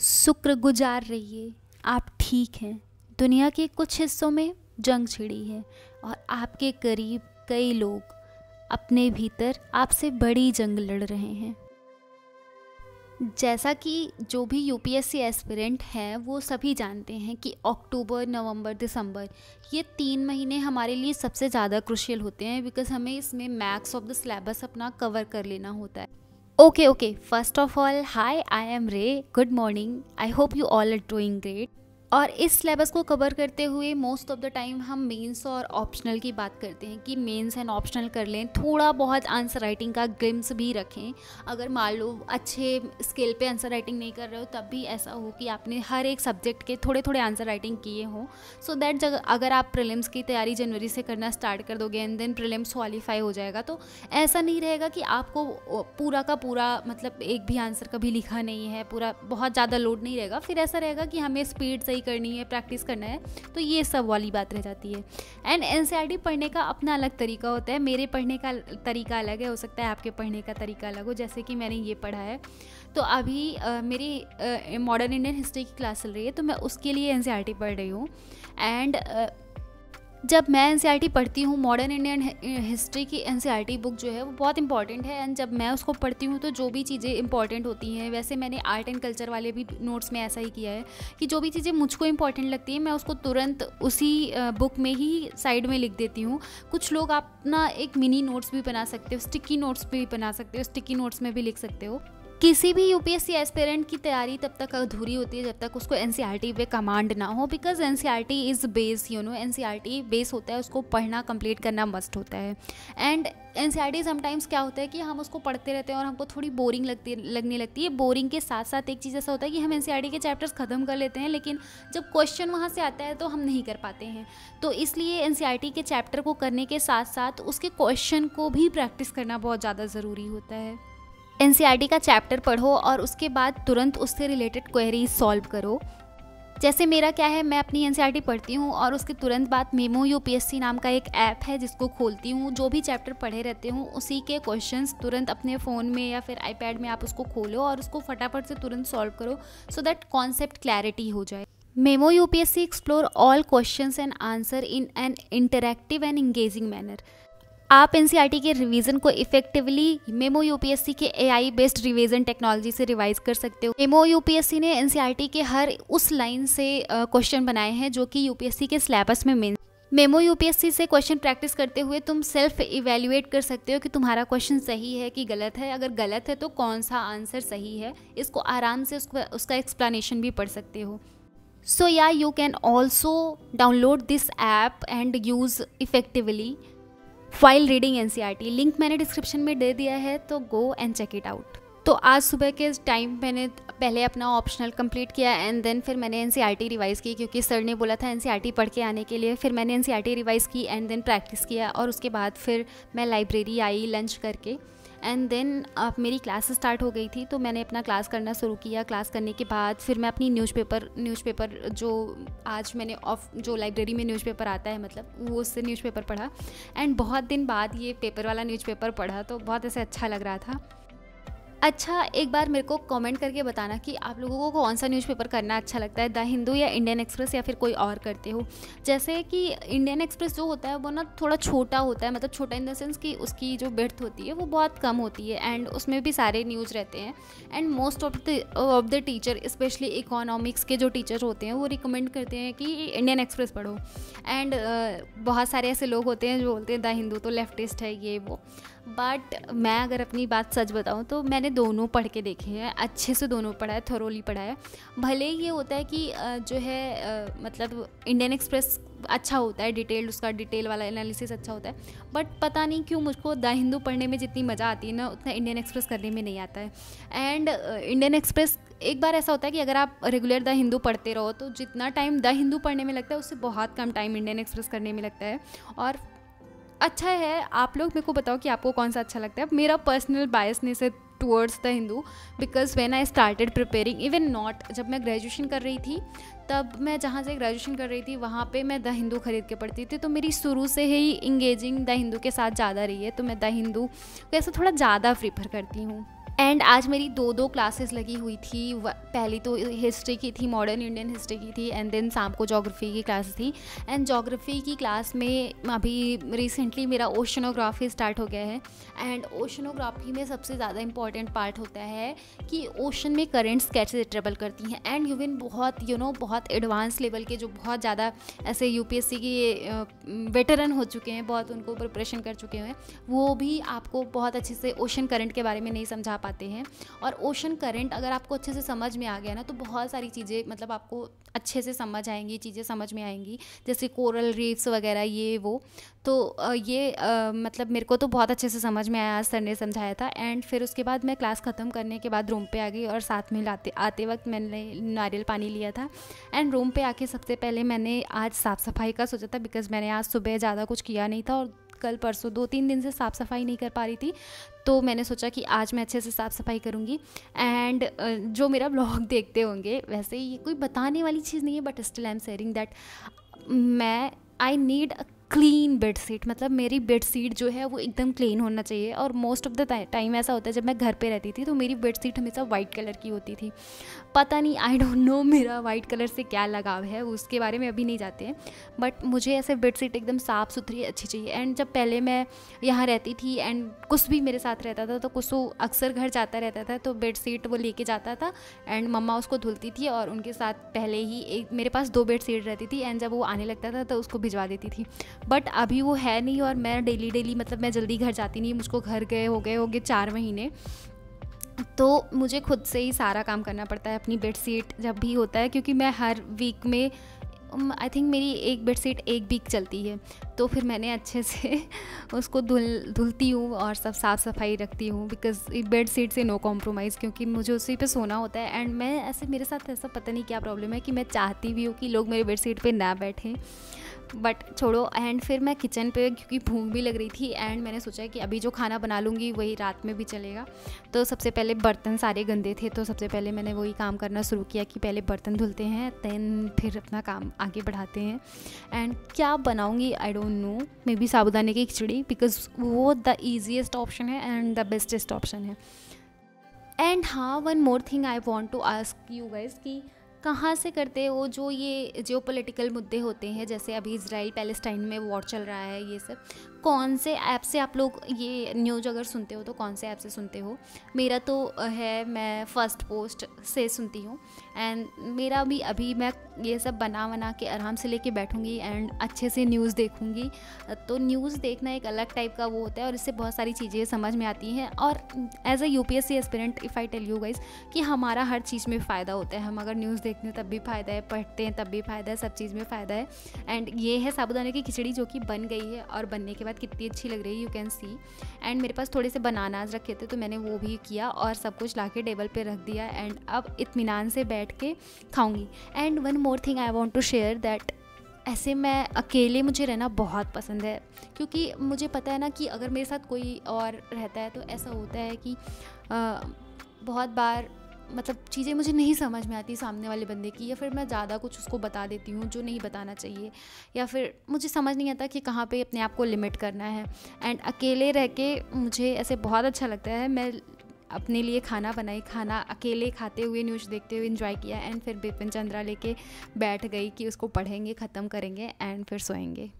शुक्रगुजार रहिए, आप ठीक हैं। दुनिया के कुछ हिस्सों में जंग छिड़ी है और आपके करीब कई लोग अपने भीतर आपसे बड़ी जंग लड़ रहे हैं। जैसा कि जो भी यूपीएससी एस्पिरेंट हैं वो सभी जानते हैं कि अक्टूबर, नवंबर, दिसंबर ये 3 महीने हमारे लिए सबसे ज़्यादा क्रुशियल होते हैं, बिकॉज हमें इसमें मैक्स ऑफ द सिलेबस अपना कवर कर लेना होता है। Okay, first of all hi, I am Ray, good morning, I hope you all are doing great. और इस सिलेबस को कवर करते हुए मोस्ट ऑफ द टाइम हम मेंस और ऑप्शनल की बात करते हैं कि मेंस एंड ऑप्शनल कर लें, थोड़ा बहुत आंसर राइटिंग का ग्लिम्स भी रखें। अगर मान लो अच्छे स्केल पे आंसर राइटिंग नहीं कर रहे हो तब भी ऐसा हो कि आपने हर एक सब्जेक्ट के थोड़े थोड़े आंसर राइटिंग किए हों, सो दैट अगर आप प्रीलिम्स की तैयारी जनवरी से करना स्टार्ट कर दोगे एंड देन प्रीलिम्स क्वालिफाई हो जाएगा तो ऐसा नहीं रहेगा कि आपको पूरा का पूरा मतलब एक भी आंसर कभी लिखा नहीं है, पूरा बहुत ज़्यादा लोड नहीं रहेगा। फिर ऐसा रहेगा कि हमें स्पीड सही करनी है, प्रैक्टिस करना है, तो ये सब वाली बात रह जाती है। एंड एनसीईआरटी पढ़ने का अपना अलग तरीका होता है। मेरे पढ़ने का तरीका अलग है, हो सकता है आपके पढ़ने का तरीका अलग हो। जैसे कि मैंने ये पढ़ा है तो अभी मेरी मॉडर्न इंडियन हिस्ट्री की क्लास चल रही है तो मैं उसके लिए एनसीईआरटी पढ़ रही हूँ। एंड जब मैं एनसीईआरटी पढ़ती हूँ, मॉडर्न इंडियन हिस्ट्री की एनसीईआरटी बुक जो है वो बहुत इंपॉर्टेंट है। एंड जब मैं उसको पढ़ती हूँ तो जो भी चीज़ें इंपॉर्टेंट होती हैं, वैसे मैंने आर्ट एंड कल्चर वाले भी नोट्स में ऐसा ही किया है कि जो भी चीज़ें मुझको इंपॉर्टेंट लगती है मैं उसको तुरंत उसी बुक में ही साइड में लिख देती हूँ। कुछ लोग अपना एक मिनी नोट्स भी बना सकते हो, स्टिकी नोट्स भी बना सकते हो, स्टिकी नोट्स में भी लिख सकते हो। किसी भी यूपीएससी एस्पिरेंट की तैयारी तब तक अधूरी होती है जब तक उसको एनसीईआरटी पे कमांड ना हो, because NCERT is base, NCERT base होता है, उसको पढ़ना कंप्लीट करना मस्ट होता है। एंड एनसीईआरटी समटाइम्स क्या होता है कि हम उसको पढ़ते रहते हैं और हमको थोड़ी बोरिंग लगने लगती है। बोरिंग के साथ साथ एक चीज़ ऐसा होता है कि हम एनसीईआरटी के चैप्टर्स ख़त्म कर लेते हैं, लेकिन जब क्वेश्चन वहाँ से आता है तो हम नहीं कर पाते हैं। तो इसलिए एनसीईआरटी के चैप्टर को करने के साथ साथ उसके क्वेश्चन को भी प्रैक्टिस करना बहुत ज़्यादा ज़रूरी होता है। एनसीईआरटी का चैप्टर पढ़ो और उसके बाद तुरंत उससे रिलेटेड क्वेरीज सॉल्व करो। जैसे मेरा क्या है, मैं अपनी एनसीईआरटी पढ़ती हूँ और उसके तुरंत बाद मेमो यूपीएससी नाम का एक ऐप है जिसको खोलती हूँ। जो भी चैप्टर पढ़े रहते हूँ उसी के क्वेश्चंस तुरंत अपने फ़ोन में या फिर आईपैड में आप उसको खोलो और उसको फटाफट से तुरंत सॉल्व करो, सो दैट कॉन्सेप्ट क्लैरिटी हो जाए। Memo UPSC explore all questions and answer in an interactive and engaging manner. आप एनसीईआरटी के रिवीजन को इफेक्टिवली मेमो यूपीएससी के एआई बेस्ड रिवीजन टेक्नोलॉजी से रिवाइज कर सकते हो। मेमो यूपीएससी ने एनसीईआरटी के हर उस लाइन से क्वेश्चन बनाए हैं जो कि यूपीएससी के सिलेबस में मेन। मेमो यूपीएससी से क्वेश्चन प्रैक्टिस करते हुए तुम सेल्फ इवेल्युएट कर सकते हो कि तुम्हारा क्वेश्चन सही है कि गलत है। अगर गलत है तो कौन सा आंसर सही है, इसको आराम से उसका एक्सप्लेनेशन भी पढ़ सकते हो। सो या you can also download this app and use effectively file reading NCERT. Link मैंने डिस्क्रिप्शन में दे दिया है, तो go and check it out. तो आज सुबह के टाइम मैंने पहले अपना ऑप्शनल कंप्लीट किया एंड देन फिर मैंने एनसीईआरटी रिवाइज़ की, क्योंकि सर ने बोला था एनसीईआरटी पढ़ के आने के लिए। फिर मैंने एनसीईआरटी रिवाइज़ की एंड देन प्रैक्टिस किया और उसके बाद फिर मैं लाइब्रेरी आई लंच करके एंड देन अब मेरी क्लास स्टार्ट हो गई थी तो मैंने अपना क्लास करना शुरू किया। क्लास करने के बाद फिर मैं अपनी न्यूज़पेपर जो आज मैंने जो लाइब्रेरी में न्यूज़पेपर आता है मतलब वो उससे न्यूज़पेपर पढ़ा एंड बहुत दिन बाद ये पेपर वाला न्यूज़पेपर पढ़ा तो बहुत ऐसे अच्छा लग रहा था। अच्छा, एक बार मेरे को कमेंट करके बताना कि आप लोगों को कौन सा न्यूज़पेपर करना अच्छा लगता है, द हिंदू या इंडियन एक्सप्रेस या फिर कोई और करते हो। जैसे कि इंडियन एक्सप्रेस जो होता है वो ना थोड़ा छोटा होता है, मतलब छोटा इन द सेंस कि उसकी जो विड्थ होती है वो बहुत कम होती है एंड उसमें भी सारे न्यूज़ रहते हैं। And most of the teacher, specially economics के जो टीचर होते हैं वो रिकमेंड करते हैं कि इंडियन एक्सप्रेस पढ़ो। एंड बहुत सारे ऐसे लोग होते हैं जो बोलते हैं द हिंदू तो लेफ्टिस्ट है ये वो, बट मैं अगर अपनी बात सच बताऊं तो मैंने दोनों पढ़ के देखे हैं, अच्छे से दोनों पढ़ा है, थोरोली पढ़ा है। भले ये होता है कि जो है मतलब इंडियन एक्सप्रेस अच्छा होता है, उसका डिटेल वाला एनालिसिस अच्छा होता है, बट पता नहीं क्यों मुझको द हिंदू पढ़ने में जितनी मज़ा आती है ना उतना इंडियन एक्सप्रेस करने में नहीं आता है। एंड इंडियन एक्सप्रेस एक बार ऐसा होता है कि अगर आप रेगुलर द हिंदू पढ़ते रहो तो जितना टाइम द हिंदू पढ़ने में लगता है उससे बहुत कम टाइम इंडियन एक्सप्रेस करने में लगता है। और अच्छा है, आप लोग मेरे को बताओ कि आपको कौन सा अच्छा लगता है। मेरा पर्सनल बायसनेस है towards the Hindu, because when I started preparing even not, जब मैं ग्रेजुएशन कर रही थी तब मैं जहाँ से ग्रेजुएशन कर रही थी वहाँ पे मैं द हिंदू खरीद के पढ़ती थी, तो मेरी शुरू से ही इंगेजिंग द हिंदू के साथ ज़्यादा रही है, तो मैं द हिंदू को ऐसा थोड़ा ज़्यादा प्रीफर करती हूँ। एंड आज मेरी दो क्लासेस लगी हुई थी। पहली तो हिस्ट्री की थी, मॉडर्न इंडियन हिस्ट्री की थी, एंड देन शाम को जोग्राफ़ी की क्लास थी। एंड जोग्राफ़ी की क्लास में अभी रिसेंटली मेरा ओशनोग्राफी स्टार्ट हो गया है। एंड ओशनोग्राफी में सबसे ज़्यादा इंपॉर्टेंट पार्ट होता है कि ओशन में करेंट्स कैसे ट्रेवल करती हैं। एंड इवन बहुत एडवांस लेवल के जो बहुत ज़्यादा ऐसे यूपीएससी की वेटरन हो चुके हैं, बहुत उनको प्रिपरेशन कर चुके हैं, वो भी आपको बहुत अच्छे से ओशन करंट के बारे में नहीं समझा पाते हैं। और ओशन करंट अगर आपको अच्छे से समझ में आ गया ना, तो बहुत सारी चीज़ें मतलब आपको अच्छे से समझ आएंगी, चीज़ें समझ में आएंगी, जैसे कोरल रीफ्स वगैरह ये वो। तो मतलब मेरे को तो बहुत अच्छे से समझ में आया, आज सर ने समझाया था। एंड फिर उसके बाद मैं क्लास ख़त्म करने के बाद रूम पे आ गई, और साथ में आते वक्त मैंने नारियल पानी लिया था। एंड रूम पे आके सबसे पहले मैंने आज साफ़ सफाई का सोचा था, बिकॉज़ मैंने आज सुबह ज़्यादा कुछ किया नहीं था, और कल परसों 2-3 दिन से साफ़ सफाई नहीं कर पा रही थी। तो मैंने सोचा कि आज मैं अच्छे से साफ़ सफाई करूँगी। एंड जो मेरा ब्लॉग देखते होंगे, वैसे ये कोई बताने वाली चीज़ नहीं है, but still I am sharing that I need a clean bed sheet. मतलब मेरी बेड शीट जो है वो एकदम क्लीन होना चाहिए। और मोस्ट ऑफ द टाइम ऐसा होता है, जब मैं घर पे रहती थी तो मेरी बेड शीट हमेशा वाइट कलर की होती थी। पता नहीं, आई डोंट नो मेरा वाइट कलर से क्या लगाव है, उसके बारे में अभी नहीं जाते हैं, बट मुझे ऐसे बेड शीट एकदम साफ़ सुथरी अच्छी चाहिए। एंड जब पहले मैं यहाँ रहती थी एंड कुछ भी मेरे साथ रहता था, तो कुछ अक्सर घर जाता रहता था, तो बेड शीट वो लेके जाता था एंड मम्मा उसको धुलती थी, और उनके साथ पहले ही मेरे पास 2 बेड शीट रहती थी। एंड जब वो आने लगता था तो उसको भिजवा देती थी। बट अभी वो है नहीं, और मैं डेली मतलब मैं जल्दी घर जाती नहीं, मुझको घर गए हो गए 4 महीने, तो मुझे खुद से ही सारा काम करना पड़ता है अपनी बेड शीट जब भी होता है, क्योंकि मैं हर वीक में आई थिंक मेरी एक बेड शीट 1 वीक चलती है। तो फिर मैंने अच्छे से उसको धुलती हूँ और सब साफ़ सफाई रखती हूँ, बिकॉज़ बेड शीट से नो कॉम्प्रोमाइज़, क्योंकि मुझे उसी पे सोना होता है। एंड मैं ऐसे, मेरे साथ ऐसा पता नहीं क्या प्रॉब्लम है कि मैं चाहती भी हूँ कि लोग मेरे बेड शीट पे ना बैठें, बट छोड़ो। एंड फिर मैं किचन पे, क्योंकि भूख भी लग रही थी, एंड मैंने सोचा कि अभी जो खाना बना लूँगी वही रात में भी चलेगा। तो सबसे पहले बर्तन सारे गंदे थे, तो सबसे पहले मैंने वही काम करना शुरू किया कि पहले बर्तन धुलते हैं, देन फिर अपना काम आगे बढ़ाते हैं। एंड क्या बनाऊँगी I don't know, maybe साबूदाने की खिचड़ी, बिकॉज़ वो द ईजीएस्ट ऑप्शन है एंड द बेस्टेस्ट ऑप्शन है। एंड हाँ, one more thing I want to ask you guys कि कहाँ से करते हो जो ये जियोपॉलिटिकल मुद्दे होते हैं, जैसे अभी इजराइल पैलेस्टाइन में वॉर चल रहा है, ये सब कौन से ऐप से आप लोग ये न्यूज़ अगर सुनते हो तो कौन से ऐप से सुनते हो? मेरा तो है, मैं फर्स्ट पोस्ट से सुनती हूँ। एंड मेरा भी अभी मैं ये सब बना के आराम से लेके बैठूँगी एंड अच्छे से न्यूज़ देखूँगी। तो न्यूज़ देखना एक अलग टाइप का वो होता है, और इससे बहुत सारी चीज़ें समझ में आती हैं। और as a UPSC aspirant if I tell you guys कि हमारा हर चीज़ में फ़ायदा होता है। हम अगर न्यूज़ देखते हैं तब भी फ़ायदा है, पढ़ते हैं तब भी फ़ायदा है, सब चीज़ में फ़ायदा है। एंड ये है साबूदाने की खिचड़ी जो कि बन गई है, और बनने के बाद कितनी अच्छी लग रही है, यू कैन सी। एंड मेरे पास थोड़े से बनानाज रखे थे, तो मैंने वो भी किया और सब कुछ ला के टेबल पर रख दिया। एंड अब इत्मीनान से बैठ के खाऊंगी। And one more thing I want to share that ऐसे मैं अकेले, मुझे रहना बहुत पसंद है, क्योंकि मुझे पता है ना कि अगर मेरे साथ कोई और रहता है तो ऐसा होता है कि बहुत बार मतलब चीज़ें मुझे नहीं समझ में आती सामने वाले बंदे की, या फिर मैं ज़्यादा कुछ उसको बता देती हूँ जो नहीं बताना चाहिए, या फिर मुझे समझ नहीं आता कि कहाँ पे अपने आप को लिमिट करना है। एंड अकेले रह के मुझे ऐसे बहुत अच्छा लगता है। मैं अपने लिए खाना बनाई, खाना अकेले खाते हुए, न्यूज़ देखते हुए एंजॉय किया। एंड फिर बिपिन चंद्रा लेके बैठ गई कि उसको पढ़ेंगे, ख़त्म करेंगे एंड फिर सोएंगे।